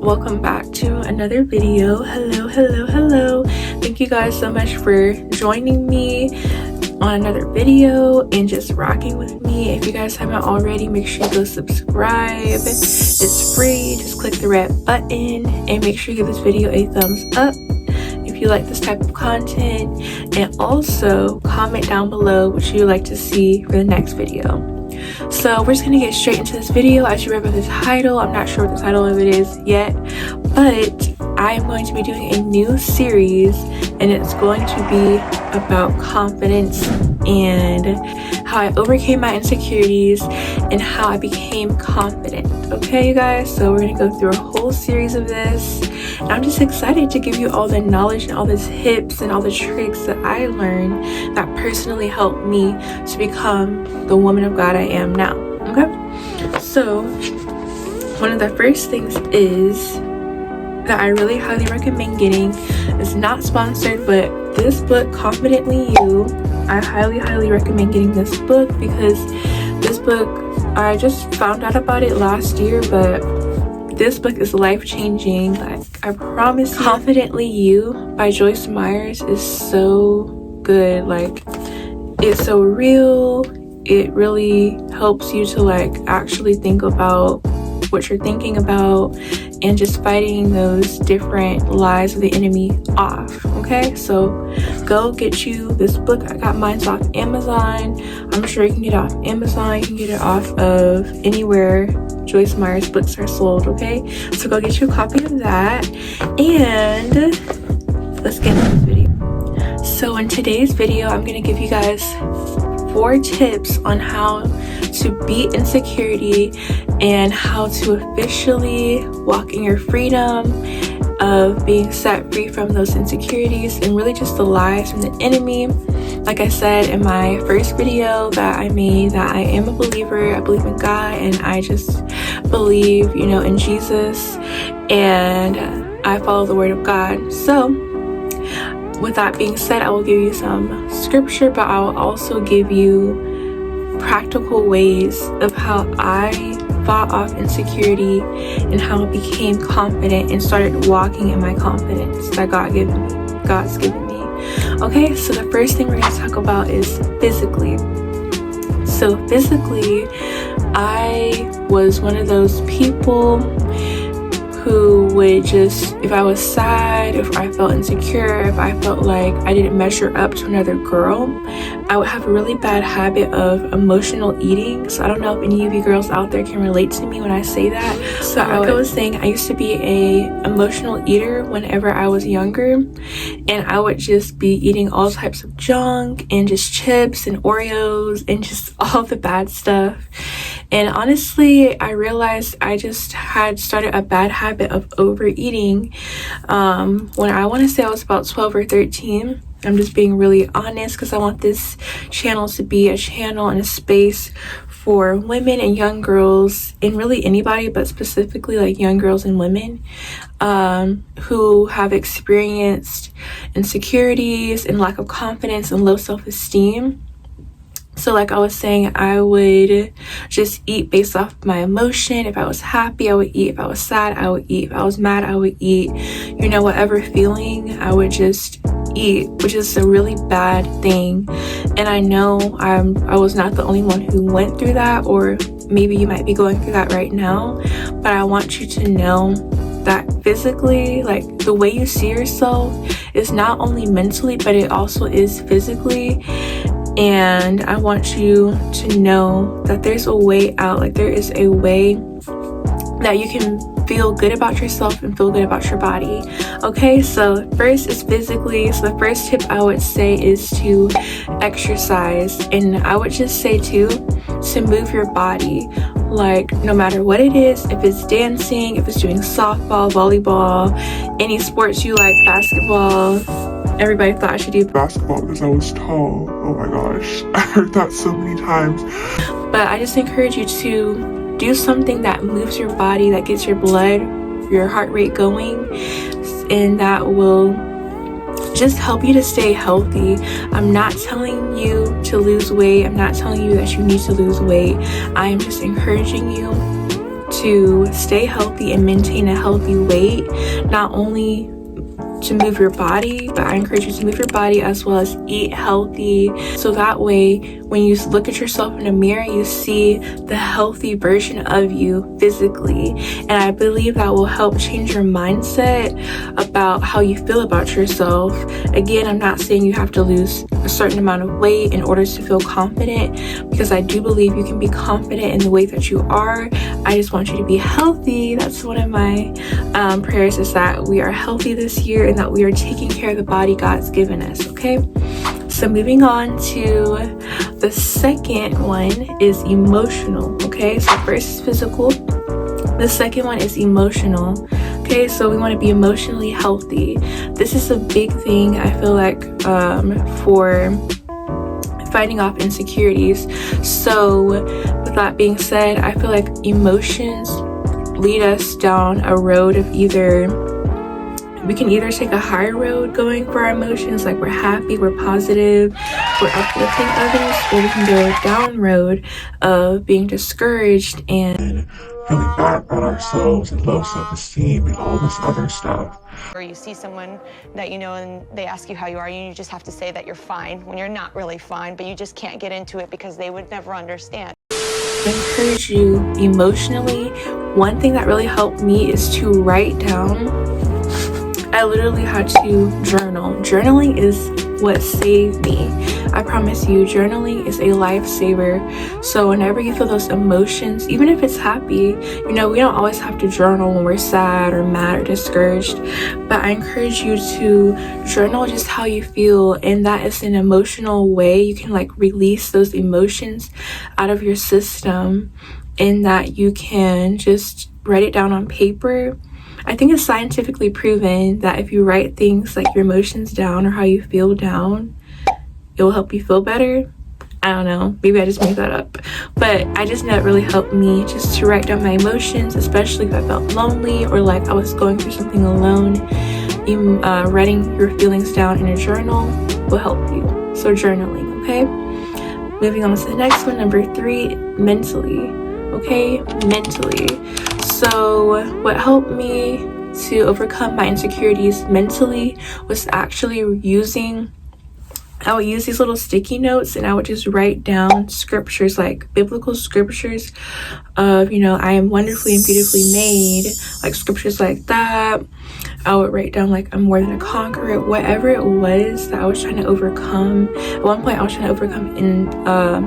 welcome back to another video. Hello. Thank you guys so much for joining me on another video and just rocking with me. If you guys haven't already, make sure you go subscribe. It's free. Just click the red button and make sure you give this video a thumbs up if you like this type of content, and also comment down below what you would like to see for the next video. So we're just gonna get straight into this video. As you read by the title, I'm not sure what the title of it is yet, but I am going to be doing a new series, and it's going to be about confidence and how I overcame my insecurities and how I became confident. Okay, you guys, so we're gonna go through a whole series of this, and I'm just excited to give you all the knowledge and all the tips and all the tricks that I learned that personally helped me to become the woman of God I am now. Okay, so one of the first things is that I really highly recommend getting, is not sponsored, but this book, Confidently You. I highly recommend getting this book because this book, I just found out about it last year, but this book is life-changing. Like, I promise you. Confidently You by Joyce Myers is so good. Like, it's so real. It really helps you to like actually think about what you're thinking about and just fighting those different lies of the enemy off. Okay, so go get you this book. I got mine off Amazon. I'm sure you can get it off Amazon. You can get it off of anywhere Joyce Myers books are sold. Okay, so go get you a copy of that, and let's get into this video. So in today's video, I'm gonna give you guys 4 tips on how to beat insecurity and how to officially walk in your freedom of being set free from those insecurities and really just the lies from the enemy. Like I said in my first video that I made, that I am a believer. I believe in God, and I just believe, in Jesus, and I follow the word of God. So with that being said, I will give you some scripture, but I will also give you practical ways of how I fought off insecurity and how I became confident and started walking in my confidence that God's given me. Okay, so the first thing we're going to talk about is physically. So physically, I was one of those people who would just, if I was sad, if I felt insecure, if I felt like I didn't measure up to another girl, I would have a really bad habit of emotional eating. So I don't know if any of you girls out there can relate to me when I say that. So like I was saying, I used to be a emotional eater whenever I was younger, and I would just be eating all types of junk and just chips and Oreos and just all the bad stuff. And honestly, I realized I just had started a bad habit of overeating when I want to say I was about 12 or 13. I'm just being really honest because I want this channel to be a channel and a space for women and young girls, and really anybody, but specifically like young girls and women who have experienced insecurities and lack of confidence and low self-esteem. So like I was saying, I would just eat based off my emotion. If I was happy, I would eat. If I was sad, I would eat. If I was mad, I would eat. Whatever feeling, I would just eat, which is a really bad thing. And I know I was not the only one who went through that, or maybe you might be going through that right now. But I want you to know that physically, like the way you see yourself is not only mentally, but it also is physically. And I want you to know that there's a way out. Like, there is a way that you can feel good about yourself and feel good about your body. Okay, so first is physically. So the first tip I would say is to exercise, and I would just say too, to move your body. Like, no matter what it is, if it's dancing, if it's doing softball, volleyball, any sports you like, basketball. Everybody thought I should do basketball because I was tall. Oh my gosh, I heard that so many times. But I just encourage you to do something that moves your body, that gets your blood, your heart rate going, and that will just help you to stay healthy. I'm not telling you to lose weight. I'm not telling you that you need to lose weight. I am just encouraging you to stay healthy and maintain a healthy weight, not only to move your body, but I encourage you to move your body as well as eat healthy, so that way when you look at yourself in a mirror, you see the healthy version of you physically. And I believe that will help change your mindset about how you feel about yourself. Again, I'm not saying you have to lose a certain amount of weight in order to feel confident, because I do believe you can be confident in the way that you are. I just want you to be healthy. That's one of my prayers, is that we are healthy this year and that we are taking care of the body God's given us. Okay, so moving on to the second one is emotional. Okay, so first is physical, the second one is emotional. Okay, so we want to be emotionally healthy. This is a big thing, I feel like, for fighting off insecurities. So with that being said, I feel like emotions lead us down a road of we can either take a high road going for our emotions, like we're happy, we're positive, we're uplifting others, or we can go down road of being discouraged and feeling bad about ourselves and low self-esteem and all this other stuff. Or you see someone that you know and they ask you how you are, and you just have to say that you're fine when you're not really fine, but you just can't get into it because they would never understand. I encourage you emotionally. One thing that really helped me is to write down. I literally had to journal. Journaling is what saved me. I promise you, journaling is a lifesaver. So whenever you feel those emotions, even if it's happy, we don't always have to journal when we're sad or mad or discouraged, but I encourage you to journal just how you feel, and that is an emotional way you can release those emotions out of your system, and that you can just write it down on paper. I think it's scientifically proven that if you write things like your emotions down or how you feel down, it will help you feel better. I don't know, maybe I just made that up, but I just know it really helped me just to write down my emotions, especially if I felt lonely or like I was going through something alone. Writing your feelings down in a journal will help you. So journaling, okay? Moving on to the next one, number 3, mentally. Okay, mentally. So what helped me to overcome my insecurities mentally was actually I would use these little sticky notes, and I would just write down scriptures, like biblical scriptures of, I am wonderfully and beautifully made, like scriptures like that. I would write down like I'm more than a conqueror, whatever it was that I was trying to overcome. At one point I was trying to overcome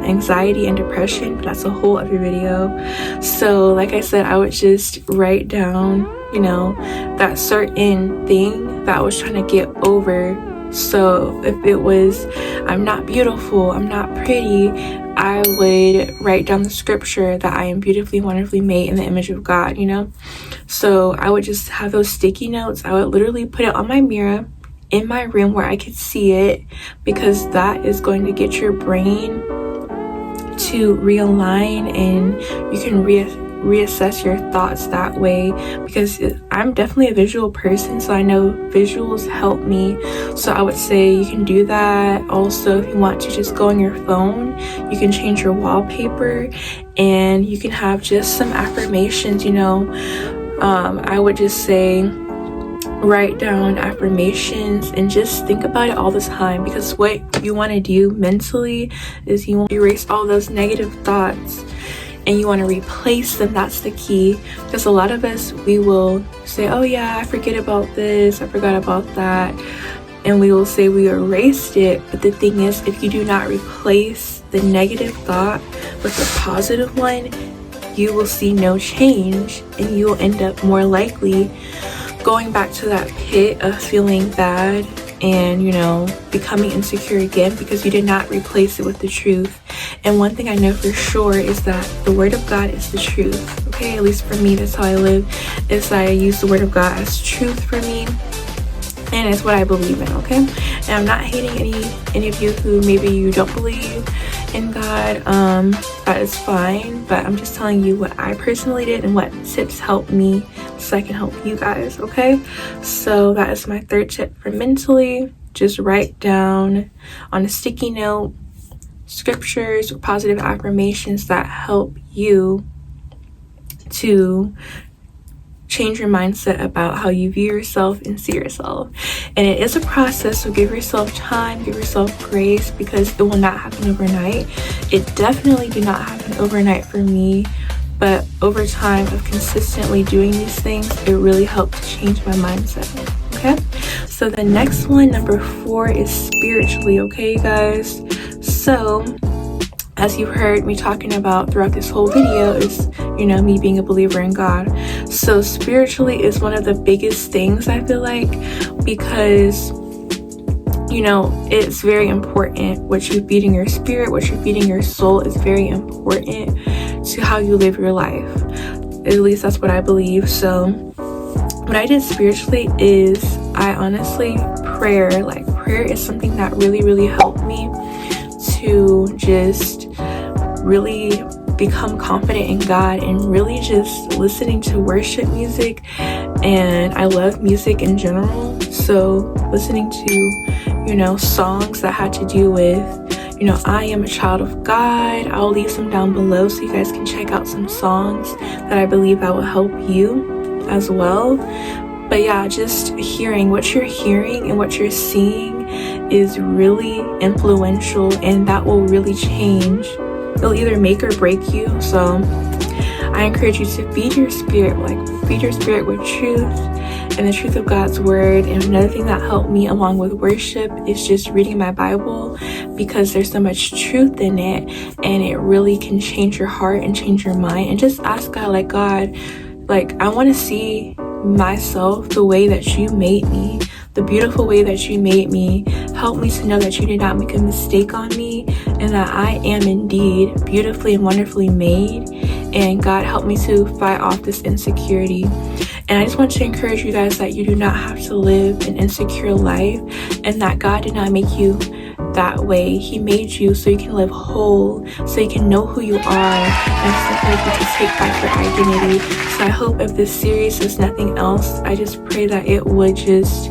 anxiety and depression, but that's a whole other video. So like I said, I would just write down, that certain thing that I was trying to get over. So if it was, I'm not beautiful, I'm not pretty, I would write down the scripture that I am beautifully, wonderfully made in the image of God, So I would just have those sticky notes. I would literally put it on my mirror in my room where I could see it, because that is going to get your brain to realign, and you can reassess your thoughts that way, because I'm definitely a visual person, so I know visuals help me. So I would say you can do that. Also, if you want to just go on your phone, you can change your wallpaper and you can have just some affirmations. I would just say write down affirmations and just think about it all the time, because what you want to do mentally is you want to erase all those negative thoughts and you want to replace them. That's the key, because a lot of us, we will say, oh yeah, I forget about this, I forgot about that, and we will say we erased it. But the thing is, if you do not replace the negative thought with the positive one, you will see no change, and you will end up more likely going back to that pit of feeling bad and becoming insecure again, because you did not replace it with the truth. And one thing I know for sure is that the word of God is the truth. Okay, at least for me, that's how I live, is I use the word of God as truth for me, and it's what I believe in. Okay, and I'm not hating any of you who maybe you don't believe in God. That is fine, but I'm just telling you what I personally did and what tips helped me, so I can help you guys. Okay, so that is my third tip for mentally. Just write down on a sticky note scriptures or positive affirmations that help you to change your mindset about how you view yourself and see yourself. And it is a process, so give yourself time, give yourself grace, because it will not happen overnight. It definitely did not happen overnight for me, but over time of consistently doing these things, it really helped to change my mindset. Okay, so the next one, number 4, is spiritually. Okay, you guys, so as you've heard me talking about throughout this whole video, is, you know, me being a believer in God. So spiritually is one of the biggest things, I feel like, because, you know, it's very important. What you feed in your spirit, what you feed in your soul is very important to how you live your life. At least that's what I believe. So what I did spiritually is, I honestly, prayer is something that really helped me to just really become confident in God, and really just listening to worship music. And I love music in general, so listening to, you know, songs that had to do with, you know, I am a child of God. I'll leave some down below so you guys can check out some songs that I believe that will help you as well. But yeah, just hearing what you're hearing and what you're seeing is really influential, and that will really change. It'll either make or break you. So I encourage you to feed your spirit with truth and the truth of God's word. And another thing that helped me along with worship is just reading my Bible, because there's so much truth in it, and it really can change your heart and change your mind. And just ask God, like, God, like, I want to see myself the way that you made me, the beautiful way that you made me. Help me to know that you did not make a mistake on me, and that I am indeed beautifully and wonderfully made. And God, help me to fight off this insecurity. And I just want to encourage you guys that you do not have to live an insecure life, and that God did not make you that way. He made you so you can live whole, so you can know who you are, and I just encourage you to take back your identity. So I hope if this series is nothing else, I just pray that it would just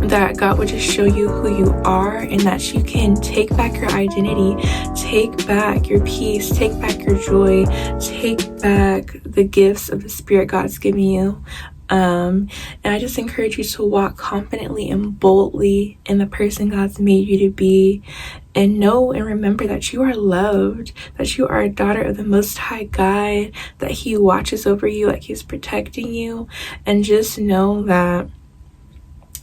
that God would just show you who you are, and that you can take back your identity, take back your peace, take back your joy, take back the gifts of the Spirit God's given you. And I just encourage you to walk confidently and boldly in the person God's made you to be, and know and remember that you are loved, that you are a daughter of the Most High God, that He watches over you, like He's protecting you. And just know that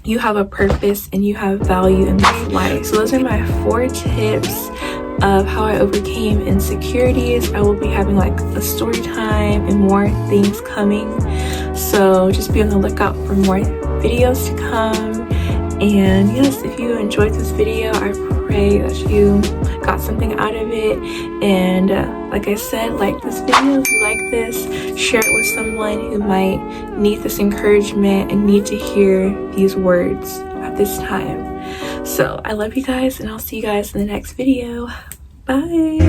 you have a purpose and you have value in this life. So those are my 4 tips of how I overcame insecurities. I will be having like a story time and more things coming, so just be on the lookout for more videos to come. And yes, if you enjoyed this video, I pray that you got something out of it. And like I said, like this video if you like this, share it with someone who might need this encouragement and need to hear these words at this time. So I love you guys, and I'll see you guys in the next video. Bye.